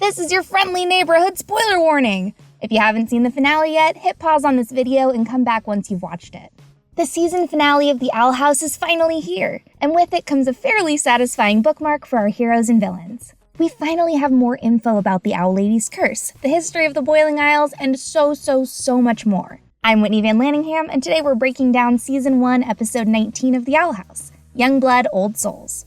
This is your friendly neighborhood spoiler warning! If you haven't seen the finale yet, hit pause on this video and come back once you've watched it. The season finale of The Owl House is finally here, and with it comes a fairly satisfying bookmark for our heroes and villains. We finally have more info about the Owl Lady's curse, the history of the Boiling Isles, and so much more. I'm Whitney Van Laningham, and today we're breaking down Season 1, Episode 19 of The Owl House, Young Blood, Old Souls.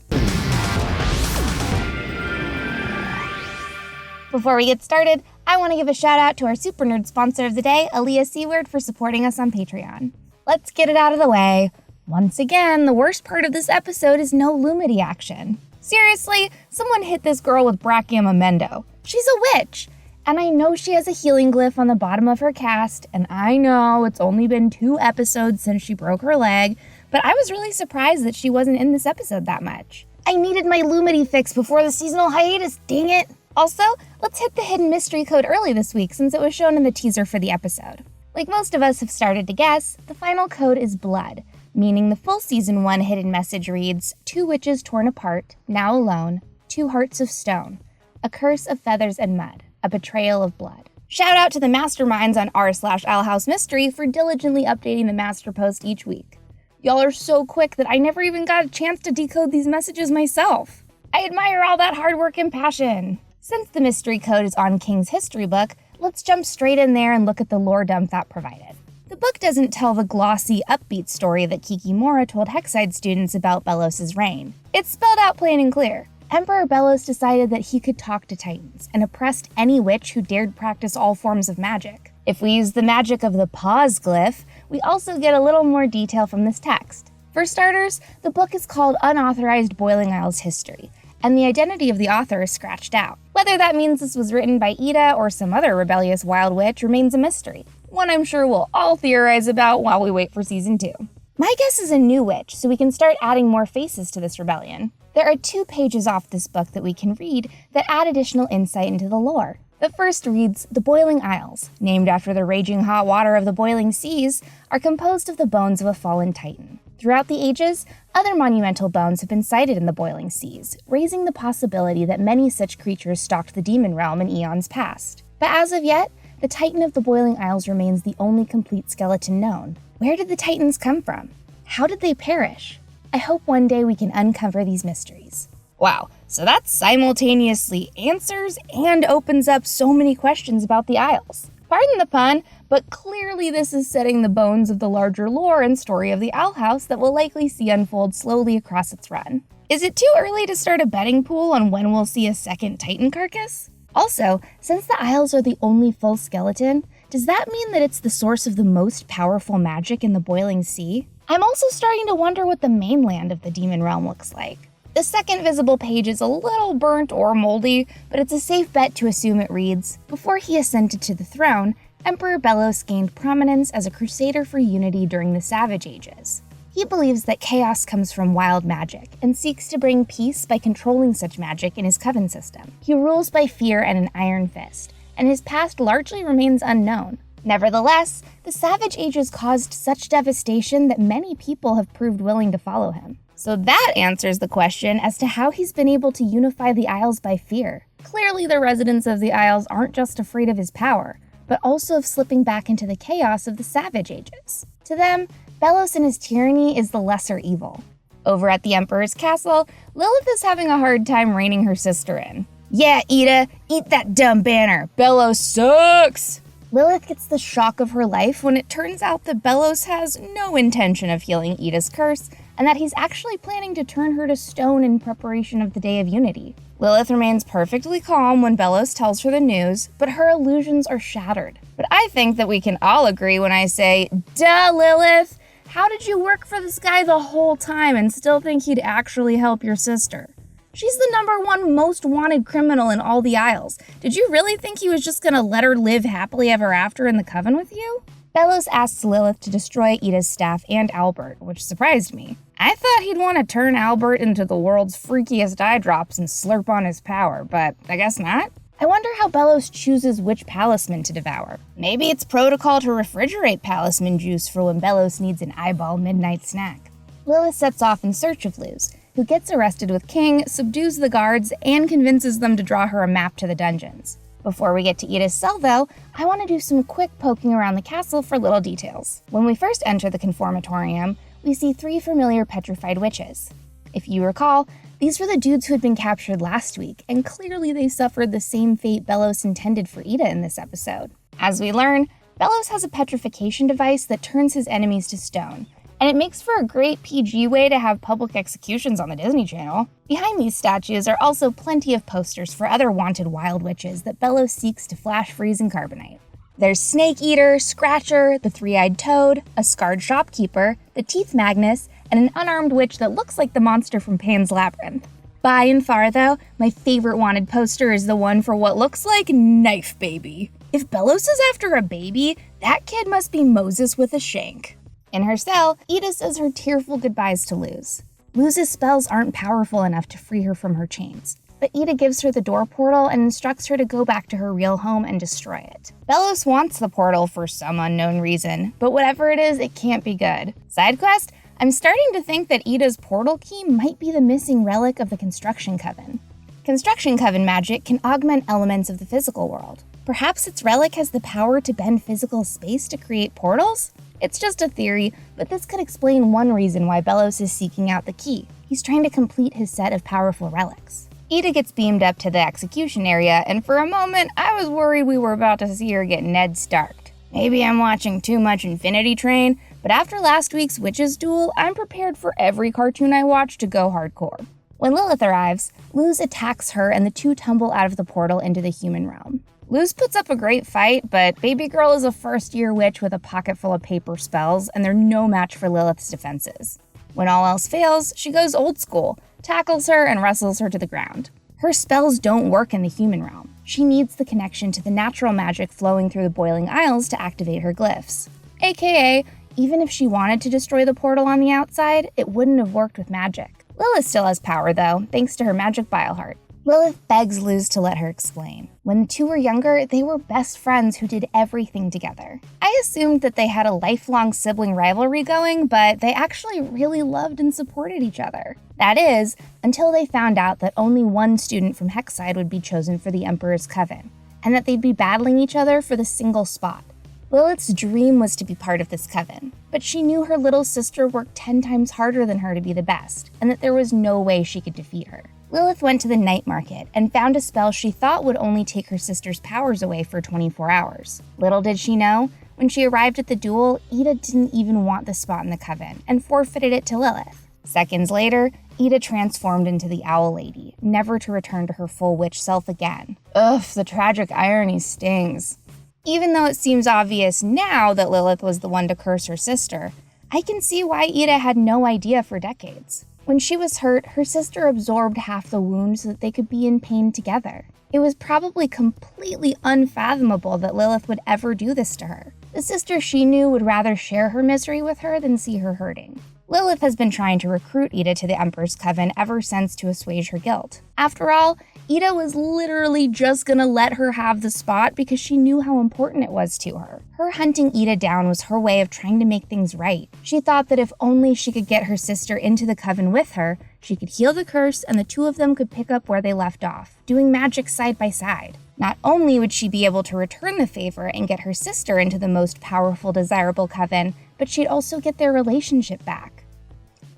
Before we get started, I want to give a shout out to our super nerd sponsor of the day, Aaliyah Seward, for supporting us on Patreon. Let's get it out of the way. Once again, the worst part of this episode is no Lumity action. Seriously, someone hit this girl with Brachioamendo. She's a witch! And I know she has a healing glyph on the bottom of her cast, and I know it's only been 2 episodes since she broke her leg, but I was really surprised that she wasn't in this episode that much. I needed my Lumity fix before the seasonal hiatus, dang it! Also, let's hit the hidden mystery code early this week since it was shown in the teaser for the episode. Like most of us have started to guess, the final code is blood, meaning the full Season 1 hidden message reads, 2 witches torn apart, now alone, 2 hearts of stone, a curse of feathers and mud, a betrayal of blood. Shout out to the masterminds on r/Owlhouse Mystery for diligently updating the master post each week. Y'all are so quick that I never even got a chance to decode these messages myself. I admire all that hard work and passion. Since the mystery code is on King's history book, let's jump straight in there and look at the lore dump that provided. The book doesn't tell the glossy, upbeat story that Kikimora told Hexside students about Belos' reign. It's spelled out plain and clear. Emperor Belos decided that he could talk to Titans and oppressed any witch who dared practice all forms of magic. If we use the magic of the pause glyph, we also get a little more detail from this text. For starters, the book is called Unauthorized Boiling Isles History, and the identity of the author is scratched out. Whether that means this was written by Ida or some other rebellious wild witch remains a mystery, one I'm sure we'll all theorize about while we wait for Season 2. My guess is a new witch, so we can start adding more faces to this rebellion. There are 2 pages off this book that we can read that add additional insight into the lore. The first reads, the Boiling Isles, named after the raging hot water of the boiling seas, are composed of the bones of a fallen Titan. Throughout the ages, other monumental bones have been sighted in the boiling seas, raising the possibility that many such creatures stalked the demon realm in eons past. But as of yet, the Titan of the Boiling Isles remains the only complete skeleton known. Where did the Titans come from? How did they perish? I hope one day we can uncover these mysteries. Wow, so that simultaneously answers and opens up so many questions about the Isles. Pardon the pun, but clearly this is setting the bones of the larger lore and story of the Owl House that we'll likely see unfold slowly across its run. Is it too early to start a betting pool on when we'll see a second Titan carcass? Also, since the Isles are the only full skeleton, does that mean that it's the source of the most powerful magic in the boiling sea? I'm also starting to wonder what the mainland of the demon realm looks like. The second visible page is a little burnt or moldy, but it's a safe bet to assume it reads, before he ascended to the throne, Emperor Belos gained prominence as a crusader for unity during the Savage Ages. He believes that chaos comes from wild magic, and seeks to bring peace by controlling such magic in his coven system. He rules by fear and an iron fist, and his past largely remains unknown. Nevertheless, the Savage Ages caused such devastation that many people have proved willing to follow him. So that answers the question as to how he's been able to unify the Isles by fear. Clearly the residents of the Isles aren't just afraid of his power, but also of slipping back into the chaos of the Savage Ages. To them, Belos and his tyranny is the lesser evil. Over at the Emperor's castle, Lilith is having a hard time reining her sister in. Yeah, Ida, eat that dumb banner. Belos sucks! Lilith gets the shock of her life when it turns out that Belos has no intention of healing Ida's curse, and that he's actually planning to turn her to stone in preparation of the Day of Unity. Lilith remains perfectly calm when Belos tells her the news, but her illusions are shattered. But I think that we can all agree when I say, duh, Lilith! How did you work for this guy the whole time and still think he'd actually help your sister? She's the #1 most wanted criminal in all the Isles. Did you really think he was just gonna let her live happily ever after in the coven with you? Belos asks Lilith to destroy Ida's staff and Albert, which surprised me. I thought he'd want to turn Albert into the world's freakiest eye drops and slurp on his power, but I guess not. I wonder how Belos chooses which palisman to devour. Maybe it's protocol to refrigerate palisman juice for when Belos needs an eyeball midnight snack. Lilith sets off in search of Luz, who gets arrested with King, subdues the guards, and convinces them to draw her a map to the dungeons. Before we get to Ida's cell, though, I want to do some quick poking around the castle for little details. When we first enter the conformatorium, we see 3 familiar petrified witches. If you recall, these were the dudes who had been captured last week, and clearly they suffered the same fate Belos intended for Ida in this episode. As we learn, Belos has a petrification device that turns his enemies to stone, and it makes for a great PG way to have public executions on the Disney Channel. Behind these statues are also plenty of posters for other wanted wild witches that Belos seeks to flash freeze and carbonite. There's Snake Eater, Scratcher, the Three-Eyed Toad, a scarred shopkeeper, the Teeth Magnus, and an unarmed witch that looks like the monster from Pan's Labyrinth. By and far, though, my favorite wanted poster is the one for what looks like Knife Baby. If Belos is after a baby, that kid must be Moses with a shank. In her cell, Ida says her tearful goodbyes to Luz. Luz's spells aren't powerful enough to free her from her chains, but Ida gives her the door portal and instructs her to go back to her real home and destroy it. Belos wants the portal for some unknown reason, but whatever it is, it can't be good. Side quest? I'm starting to think that Ida's portal key might be the missing relic of the Construction Coven. Construction Coven magic can augment elements of the physical world. Perhaps its relic has the power to bend physical space to create portals? It's just a theory, but this could explain one reason why Belos is seeking out the key. He's trying to complete his set of powerful relics. Ida gets beamed up to the execution area, and for a moment, I was worried we were about to see her get Ned Starked. Maybe I'm watching too much Infinity Train, but after last week's Witches Duel, I'm prepared for every cartoon I watch to go hardcore. When Lilith arrives, Luz attacks her and the two tumble out of the portal into the human realm. Luz puts up a great fight, but Baby Girl is a first-year witch with a pocket full of paper spells, and they're no match for Lilith's defenses. When all else fails, she goes old school, tackles her, and wrestles her to the ground. Her spells don't work in the human realm. She needs the connection to the natural magic flowing through the Boiling Isles to activate her glyphs. AKA, even if she wanted to destroy the portal on the outside, it wouldn't have worked with magic. Lilith still has power, though, thanks to her magic bile heart. Lilith begs Luz to let her explain. When the two were younger, they were best friends who did everything together. I assumed that they had a lifelong sibling rivalry going, but they actually really loved and supported each other. That is, until they found out that only one student from Hexside would be chosen for the Emperor's Coven, and that they'd be battling each other for the single spot. Lilith's dream was to be part of this coven, but she knew her little sister worked 10 times harder than her to be the best, and that there was no way she could defeat her. Lilith went to the night market and found a spell she thought would only take her sister's powers away for 24 hours. Little did she know, when she arrived at the duel, Ida didn't even want the spot in the coven and forfeited it to Lilith. Seconds later, Ida transformed into the Owl Lady, never to return to her full witch self again. Ugh, the tragic irony stings. Even though it seems obvious now that Lilith was the one to curse her sister, I can see why Ida had no idea for decades. When she was hurt, her sister absorbed half the wound so that they could be in pain together. It was probably completely unfathomable that Lilith would ever do this to her. The sister she knew would rather share her misery with her than see her hurting. Lilith has been trying to recruit Ida to the Emperor's Coven ever since to assuage her guilt. After all, Ida was literally just gonna let her have the spot because she knew how important it was to her. Her hunting Ida down was her way of trying to make things right. She thought that if only she could get her sister into the coven with her, she could heal the curse and the two of them could pick up where they left off, doing magic side by side. Not only would she be able to return the favor and get her sister into the most powerful, desirable coven, but she'd also get their relationship back.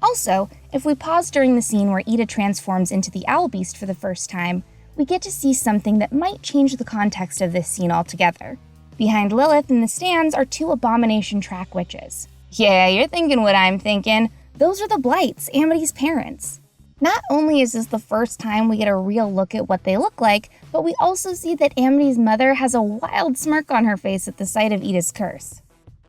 Also, if we pause during the scene where Ida transforms into the Owl Beast for the first time, we get to see something that might change the context of this scene altogether. Behind Lilith in the stands are two Abomination track witches. Yeah, you're thinking what I'm thinking. Those are the Blights, Amity's parents. Not only is this the first time we get a real look at what they look like, but we also see that Amity's mother has a wild smirk on her face at the sight of Ida's curse.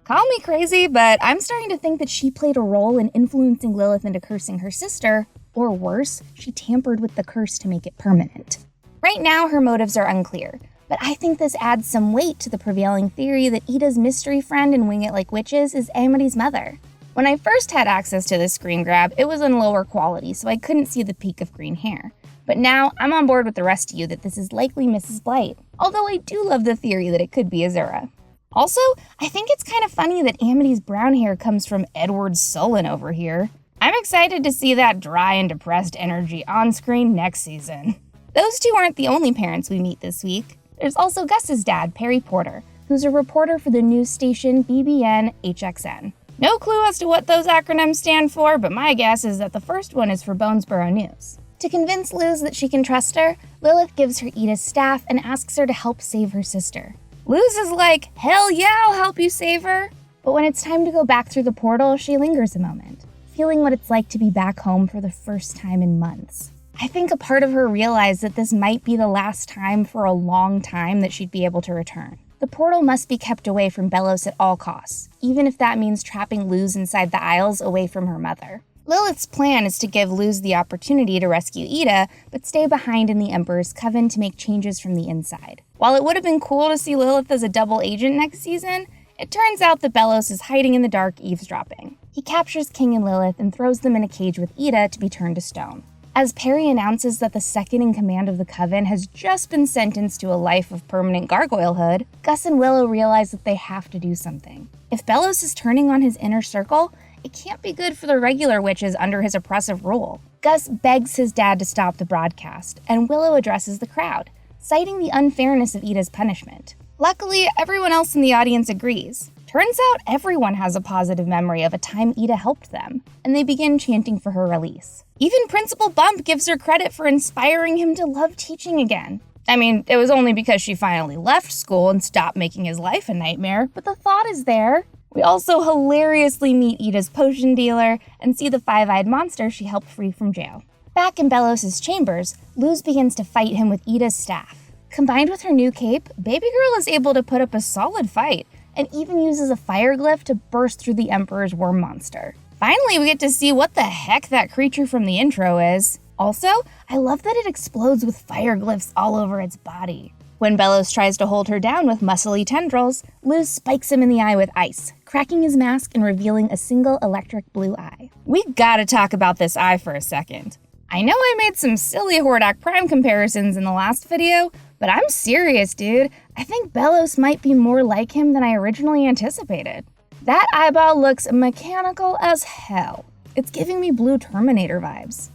Call me crazy, but I'm starting to think that she played a role in influencing Lilith into cursing her sister, or worse, she tampered with the curse to make it permanent. Right now, her motives are unclear, but I think this adds some weight to the prevailing theory that Ida's mystery friend in Wing It Like Witches is Amity's mother. When I first had access to this screen grab, it was in lower quality, so I couldn't see the peak of green hair. But now, I'm on board with the rest of you that this is likely Mrs. Blight, although I do love the theory that it could be Azura. Also, I think it's kind of funny that Amity's brown hair comes from Edward Sullen over here. I'm excited to see that dry and depressed energy on screen next season. Those two aren't the only parents we meet this week. There's also Gus's dad, Perry Porter, who's a reporter for the news station BBN HXN. No clue as to what those acronyms stand for, but my guess is that the first one is for Bonesboro News. To convince Luz that she can trust her, Lilith gives her Ida's staff and asks her to help save her sister. Luz is like, hell yeah, I'll help you save her. But when it's time to go back through the portal, she lingers a moment, feeling what it's like to be back home for the first time in months. I think a part of her realized that this might be the last time for a long time that she'd be able to return. The portal must be kept away from Belos at all costs, even if that means trapping Luz inside the Isles away from her mother. Lilith's plan is to give Luz the opportunity to rescue Ida, but stay behind in the Emperor's Coven to make changes from the inside. While it would have been cool to see Lilith as a double agent next season, it turns out that Belos is hiding in the dark eavesdropping. He captures King and Lilith and throws them in a cage with Ida to be turned to stone. As Perry announces that the second in command of the Coven has just been sentenced to a life of permanent gargoylehood, Gus and Willow realize that they have to do something. If Belos is turning on his inner circle, it can't be good for the regular witches under his oppressive rule. Gus begs his dad to stop the broadcast, and Willow addresses the crowd, citing the unfairness of Ida's punishment. Luckily, everyone else in the audience agrees. Turns out everyone has a positive memory of a time Ida helped them, and they begin chanting for her release. Even Principal Bump gives her credit for inspiring him to love teaching again. I mean, it was only because she finally left school and stopped making his life a nightmare, but the thought is there. We also hilariously meet Ida's potion dealer and see the five-eyed monster she helped free from jail. Back in Belos' chambers, Luz begins to fight him with Ida's staff. Combined with her new cape, Baby Girl is able to put up a solid fight, and even uses a fire glyph to burst through the Emperor's worm monster. Finally, we get to see what the heck that creature from the intro is. Also, I love that it explodes with fire glyphs all over its body. When Belos tries to hold her down with muscly tendrils, Luz spikes him in the eye with ice, cracking his mask and revealing a single electric blue eye. We gotta talk about this eye for a second. I know I made some silly Hordak Prime comparisons in the last video, but I'm serious, dude. I think Belos might be more like him than I originally anticipated. That eyeball looks mechanical as hell. It's giving me Blue Terminator vibes.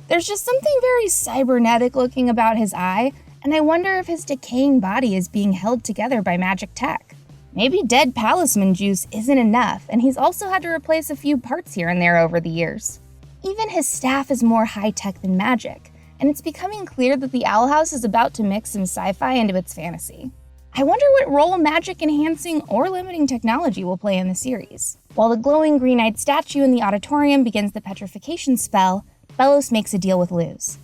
There's just something very cybernetic looking about his eye, and I wonder if his decaying body is being held together by magic tech. Maybe dead palisman juice isn't enough, and he's also had to replace a few parts here and there over the years. Even his staff is more high-tech than magic, and it's becoming clear that the Owl House is about to mix some sci-fi into its fantasy. I wonder what role magic enhancing or limiting technology will play in the series. While the glowing green-eyed statue in the auditorium begins the petrification spell, Belos makes a deal with Luz.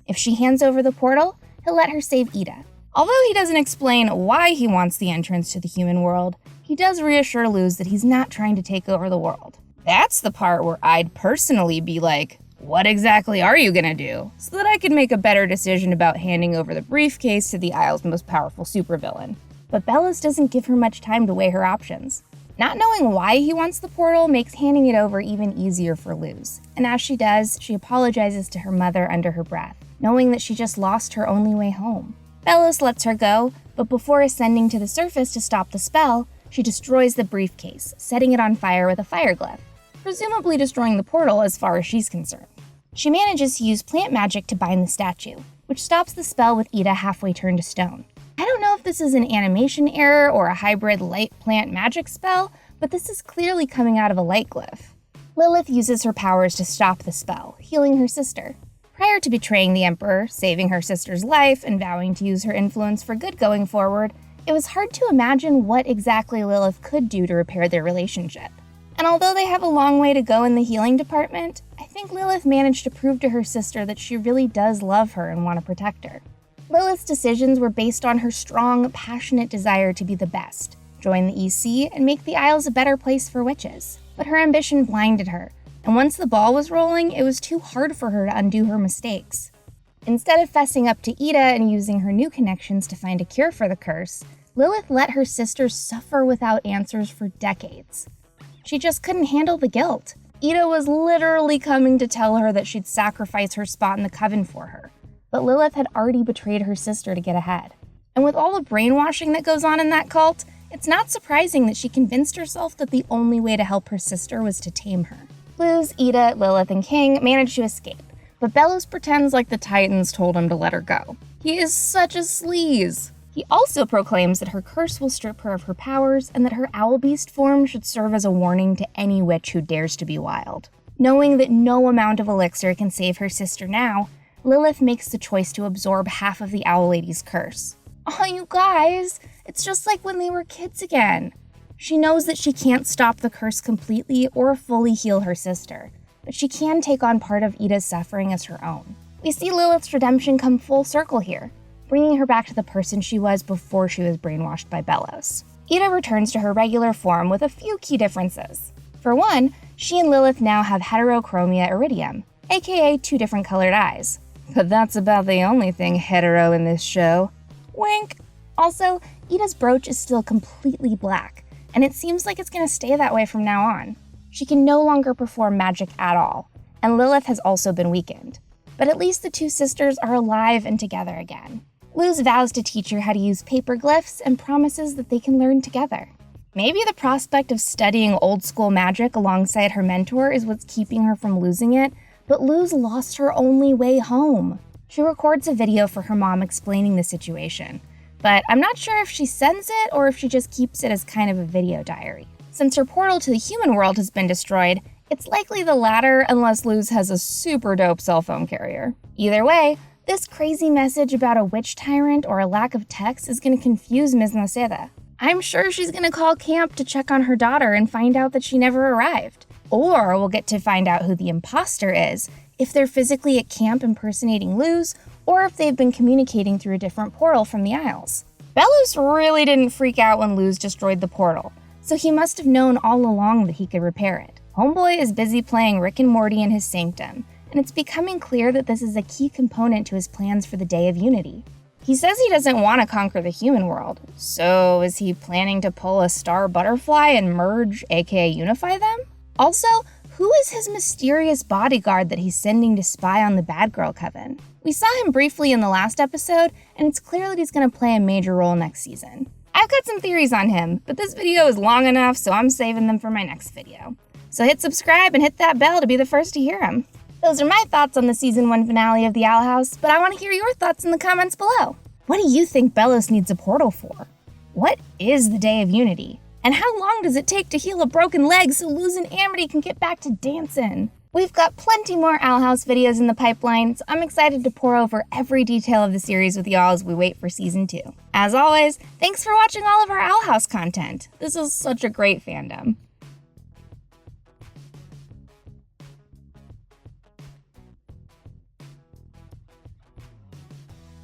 If she hands over the portal, he'll let her save Ida. Although he doesn't explain why he wants the entrance to the human world, he does reassure Luz that he's not trying to take over the world. That's the part where I'd personally be like, what exactly are you gonna do? So that I could make a better decision about handing over the briefcase to the Isle's most powerful supervillain. But Belos doesn't give her much time to weigh her options. Not knowing why he wants the portal makes handing it over even easier for Luz. And as she does, she apologizes to her mother under her breath, knowing that she just lost her only way home. Belos lets her go, but before ascending to the surface to stop the spell, she destroys the briefcase, setting it on fire with a fire glyph, presumably destroying the portal as far as she's concerned. She manages to use plant magic to bind the statue, which stops the spell with Ida halfway turned to stone. I don't know if this is an animation error or a hybrid light plant magic spell, but this is clearly coming out of a light glyph. Lilith uses her powers to stop the spell, healing her sister. Prior to betraying the Emperor, saving her sister's life, and vowing to use her influence for good going forward, it was hard to imagine what exactly Lilith could do to repair their relationship. And although they have a long way to go in the healing department, I think Lilith managed to prove to her sister that she really does love her and want to protect her. Lilith's decisions were based on her strong, passionate desire to be the best, join the EC, and make the Isles a better place for witches. But her ambition blinded her, and once the ball was rolling, it was too hard for her to undo her mistakes. Instead of fessing up to Ida and using her new connections to find a cure for the curse, Lilith let her sister suffer without answers for decades. She just couldn't handle the guilt. Ida was literally coming to tell her that she'd sacrifice her spot in the coven for her, but Lilith had already betrayed her sister to get ahead. And with all the brainwashing that goes on in that cult, it's not surprising that she convinced herself that the only way to help her sister was to tame her. Luz, Ida, Lilith, and King manage to escape, but Bellows pretends like the Titans told him to let her go. He is such a sleaze. He also proclaims that her curse will strip her of her powers and that her owl beast form should serve as a warning to any witch who dares to be wild. Knowing that no amount of elixir can save her sister now, Lilith makes the choice to absorb half of the Owl Lady's curse. Oh, you guys, it's just like when they were kids again. She knows that she can't stop the curse completely or fully heal her sister, but she can take on part of Ida's suffering as her own. We see Lilith's redemption come full circle here, bringing her back to the person she was before she was brainwashed by Bellows. Ida returns to her regular form with a few key differences. For one, she and Lilith now have heterochromia iridium, aka 2 different colored eyes. But that's about the only thing hetero in this show. Wink! Also, Ida's brooch is still completely black, and it seems like it's going to stay that way from now on. She can no longer perform magic at all, and Lilith has also been weakened. But at least the 2 sisters are alive and together again. Luz vows to teach her how to use paper glyphs and promises that they can learn together. Maybe the prospect of studying old-school magic alongside her mentor is what's keeping her from losing it, but Luz lost her only way home. She records a video for her mom explaining the situation, but I'm not sure if she sends it or if she just keeps it as kind of a video diary. Since her portal to the human world has been destroyed, it's likely the latter unless Luz has a super dope cell phone carrier. Either way, this crazy message about a witch tyrant or a lack of text is going to confuse Ms. Noceda. I'm sure she's going to call camp to check on her daughter and find out that she never arrived. Or we'll get to find out who the imposter is, if they're physically at camp impersonating Luz, or if they've been communicating through a different portal from the Isles. Bellows really didn't freak out when Luz destroyed the portal, so he must have known all along that he could repair it. Homeboy is busy playing Rick and Morty in his sanctum, and it's becoming clear that this is a key component to his plans for the Day of Unity. He says he doesn't want to conquer the human world, so is he planning to pull a star butterfly and merge, aka unify them? Also, who is his mysterious bodyguard that he's sending to spy on the Bad Girl Coven? We saw him briefly in the last episode, and it's clear that he's going to play a major role next season. I've got some theories on him, but this video is long enough, so I'm saving them for my next video. So hit subscribe and hit that bell to be the first to hear them. Those are my thoughts on the Season 1 finale of The Owl House, but I want to hear your thoughts in the comments below. What do you think Bellows needs a portal for? What is the Day of Unity? And how long does it take to heal a broken leg so Luz and Amity can get back to dancing? We've got plenty more Owl House videos in the pipeline, so I'm excited to pour over every detail of the series with y'all as we wait for Season 2. As always, thanks for watching all of our Owl House content. This is such a great fandom.